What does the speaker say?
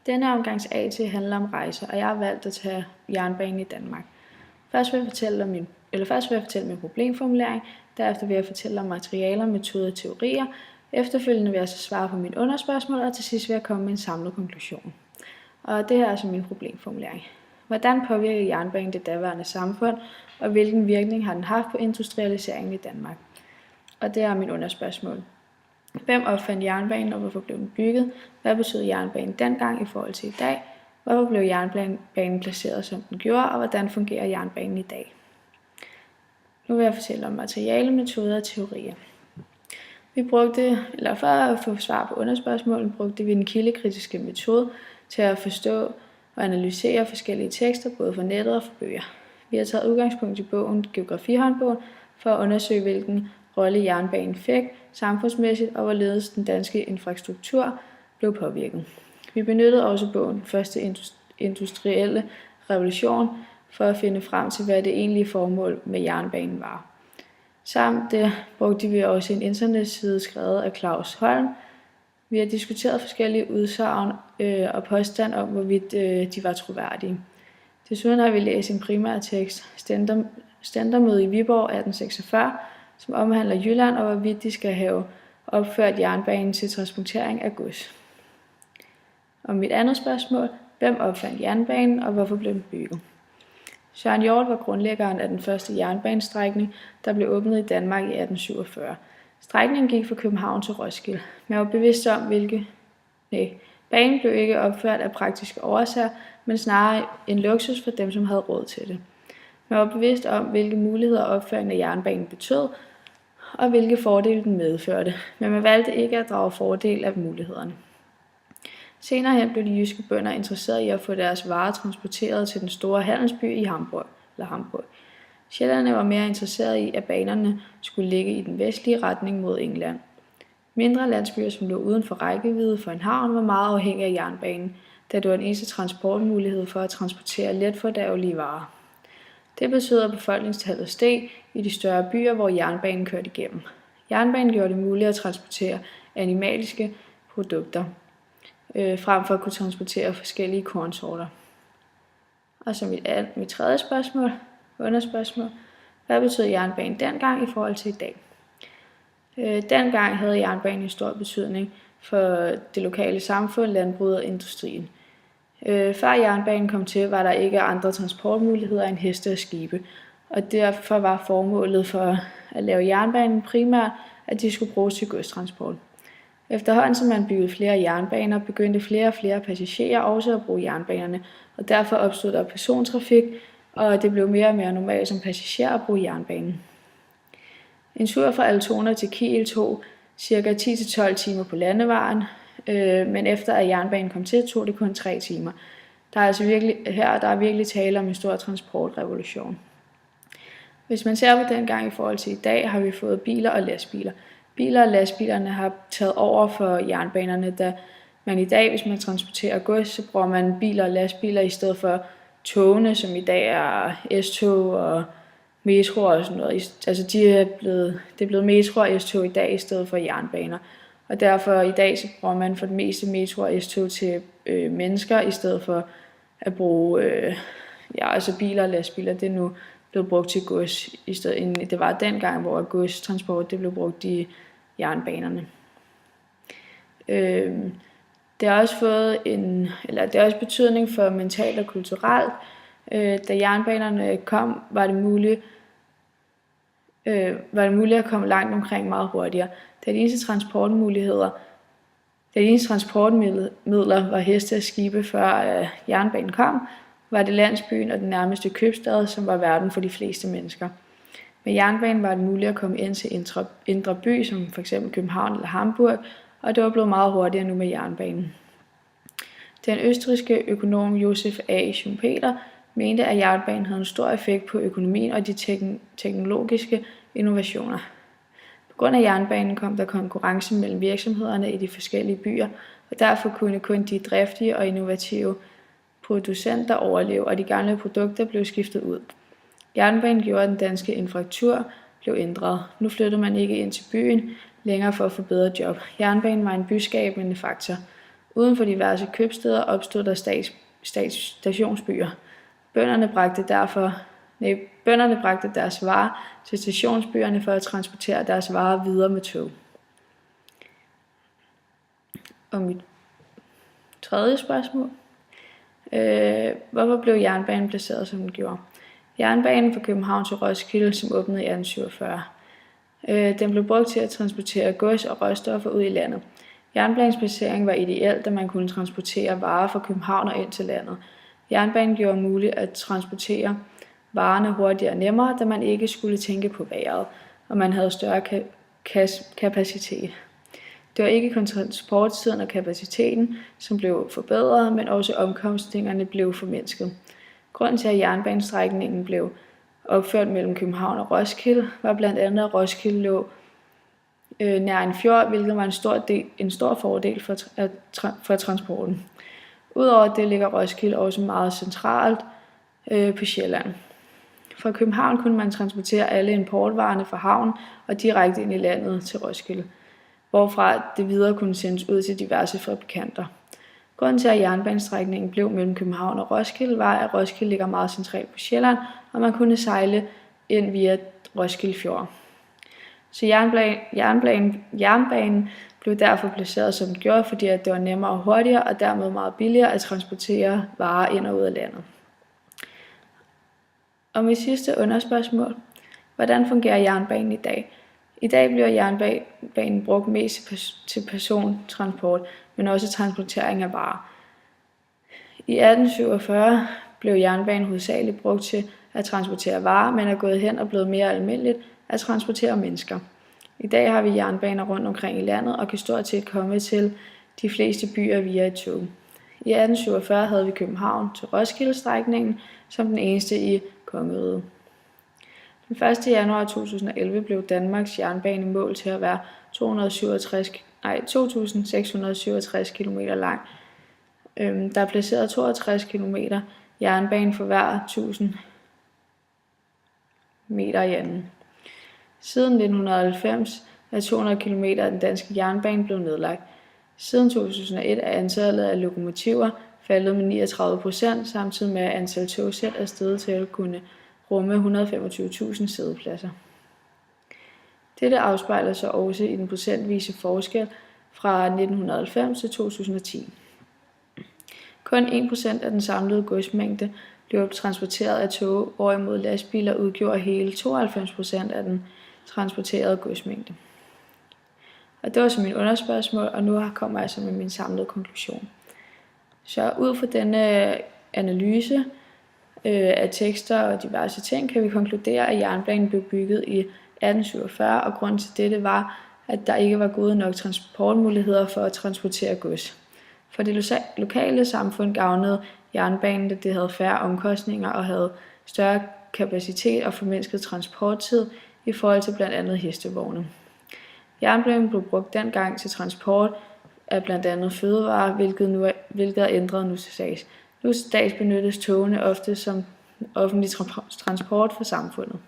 Denne omgangs AT handler om rejser, og jeg har valgt at tage jernbanen i Danmark. Først vil jeg fortælle min problemformulering, derefter vil jeg fortælle om materialer, metoder og teorier. Efterfølgende vil jeg så svare på mine underspørgsmål, og til sidst vil jeg komme med en samlet konklusion. Og det her er altså min problemformulering. Hvordan påvirker jernbanen det daværende samfund, og hvilken virkning har den haft på industrialiseringen i Danmark? Og det er min underspørgsmål. Hvem opfandt jernbanen, og hvorfor blev den bygget? Hvad betød jernbanen dengang i forhold til i dag? Hvorfor blev jernbanen placeret, som den gjorde, og hvordan fungerer jernbanen i dag? Nu vil jeg fortælle om materiale, metoder og teorier. For at få svar på underspørgsmålet, brugte vi den kildekritiske metode til at forstå og analysere forskellige tekster, både fra nettet og fra bøger. Vi har taget udgangspunkt i bogen Geografihåndbogen for at undersøge, hvilken rolle jernbanen fik samfundsmæssigt, og hvorledes den danske infrastruktur blev påvirket. Vi benyttede også bogen Første Industrielle Revolution for at finde frem til, hvad det egentlige formål med jernbanen var. Samt det brugte vi også en internetside skrevet af Claus Holm. Vi har diskuteret forskellige udsagn og påstand om, hvorvidt de var troværdige. Desuden har vi læst en primærtekst, Stændermøde i Viborg 1846, som omhandler Jylland og hvorvidt de skal have opført jernbanen til transportering af gods. Og mit andet spørgsmål, hvem opfandt jernbanen, og hvorfor blev den bygget? Søren Hjort var grundlæggeren af den første jernbanestrækning, der blev åbnet i Danmark i 1847. Strækningen gik fra København til Roskilde. Man var bevidst om, banen blev ikke opført af praktiske årsager, men snarere en luksus for dem, som havde råd til det. Man var bevidst om, hvilke muligheder opføringen af jernbanen betød, og hvilke fordele den medførte, men man valgte ikke at drage fordel af mulighederne. Senere hen blev de jyske bønder interesseret i at få deres varer transporteret til den store handelsby i Hamburg. Sjællanderne var mere interesseret i, at banerne skulle ligge i den vestlige retning mod England. Mindre landsbyer, som lå uden for rækkevidde for en havn, var meget afhængige af jernbanen, da det var den eneste transportmulighed for at transportere letfordærvelige varer. Det betød, at befolkningstallet steg i de større byer, hvor jernbanen kørte igennem. Jernbanen gjorde det muligt at transportere animaliske produkter, frem for at kunne transportere forskellige kornsorter. Og så mit tredje underspørgsmål. Hvad betød jernbanen dengang i forhold til i dag? Dengang havde jernbanen en stor betydning for det lokale samfund, landbruget og industrien. Før jernbanen kom til, var der ikke andre transportmuligheder end heste og skibe, og derfor var formålet for at lave jernbanen primært, at de skulle bruges til godstransport. Efterhånden som man byggede flere jernbaner, begyndte flere og flere passagerer også at bruge jernbanerne, og derfor opstod der persontrafik, og det blev mere og mere normalt som passager at bruge jernbanen. En tur fra Altona til Kiel tog ca. 10-12 timer på landevejen, men efter at jernbanen kom til, tog det kun 3 timer. Der er virkelig tale om en stor transportrevolution. Hvis man ser på dengang i forhold til i dag, har vi fået biler og lastbiler. Biler og lastbilerne har taget over for jernbanerne, da man i dag, hvis man transporterer gods, så bruger man biler og lastbiler i stedet for togene, som i dag er S-tog og metro og sådan noget. Altså det er blevet metro og S-tog i dag i stedet for jernbaner. Og derfor i dag så bruger man for det meste metro og S-tog til mennesker, i stedet for at bruge biler og lastbiler. Det er nu blevet brugt til gods, i stedet end det var dengang, hvor godstransport det blev brugt i jernbanerne. Det har også betydning for mentalt og kulturelt. Da jernbanerne kom, var det muligt at komme langt omkring meget hurtigere. Da de eneste transportmidler var heste og skibe, før jernbanen kom, var det landsbyen og den nærmeste købstad, som var verden for de fleste mennesker. Med jernbanen var det muligt at komme ind til indre by, som f.eks. København eller Hamburg, og det var blevet meget hurtigere nu med jernbanen. Den østrigske økonom Josef A. Schumpeter mente, at jernbanen havde en stor effekt på økonomien og de teknologiske innovationer. På grund af jernbanen kom der konkurrence mellem virksomhederne i de forskellige byer, og derfor kunne kun de driftige og innovative producenter overleve, og de gamle produkter blev skiftet ud. Jernbanen gjorde, at den danske infrastruktur blev ændret. Nu flyttede man ikke ind til byen længere for at få bedre job. Jernbanen var en byskabende faktor. Uden for diverse købstæder opstod der stationsbyer. Bønderne bragte deres varer til stationsbyerne for at transportere deres varer videre med tog. Og mit tredje spørgsmål. Hvorfor blev jernbanen placeret, som den gjorde? Jernbanen fra København til Roskilde, som åbnede i 1847. Den blev brugt til at transportere gods og råstoffer ud i landet. Jernbanens placering var ideel, da man kunne transportere varer fra København og ind til landet. Jernbanen gjorde muligt at transportere varerne hurtigere og nemmere, da man ikke skulle tænke på vejret, og man havde større kapacitet. Det var ikke kun transporttiden og kapaciteten, som blev forbedret, men også omkostningerne blev formindsket. Grunden til, at jernbanestrækningen blev opført mellem København og Roskilde, var blandt andet, at Roskilde lå nær en fjord, hvilket var en stor fordel for transporten. Udover det ligger Roskilde også meget centralt på Sjælland. Fra København kunne man transportere alle importvarerne fra havnen og direkte ind i landet til Roskilde, hvorfra det videre kunne sendes ud til diverse fabrikanter. Grunden til, at jernbanestrækningen blev mellem København og Roskilde, var, at Roskilde ligger meget centralt på Sjælland, og man kunne sejle ind via Roskilde Fjord. Så jernbanen blev derfor placeret, som den gjorde, fordi det var nemmere og hurtigere, og dermed meget billigere at transportere varer ind og ud af landet. Og mit sidste underspørgsmål. Hvordan fungerer jernbanen i dag? I dag bliver jernbanen brugt mest til persontransport, men også transportering af varer. I 1847 blev jernbanen hovedsageligt brugt til at transportere varer, men er gået hen og blevet mere almindeligt at transportere mennesker. I dag har vi jernbaner rundt omkring i landet og kan stort set komme til de fleste byer via et tog. I 1847 havde vi København til Roskilde-strækningen som den eneste i kongeriget. Den 1. januar 2011 blev Danmarks jernbane målt til at være 2.667 km lang. Der er placeret 62 km jernbane for hver 1000 meter i anden. Siden 1990 er 200 km af den danske jernbane blevet nedlagt. Siden 2001 er antallet af lokomotiver faldet med 39%, samtidig med at antal togsæt er steget til at kunne rumme 125.000 sædepladser. Dette afspejler sig også i den procentvise forskel fra 1990 til 2010. Kun 1% af den samlede godsmængde blev transporteret af tog, hvorimod lastbiler udgjorde hele 92% af den transporterede godsmængde. Og det var så min underspørgsmål, og nu kommer jeg så med min samlede konklusion. Så ud fra denne analyse af tekster og diverse ting, kan vi konkludere, at jernbanen blev bygget i 1847, og grunden til dette var, at der ikke var gode nok transportmuligheder for at transportere gods. For det lokale samfund gavnede jernbanen, da det havde færre omkostninger og havde større kapacitet og formindsket transporttid i forhold til blandt andet hestevogne. Jernbanen blev brugt dengang til transport af blandt andet fødevarer, hvilket er ændret nu til dags. Nu til dags benyttes togene ofte som offentlig transport for samfundet.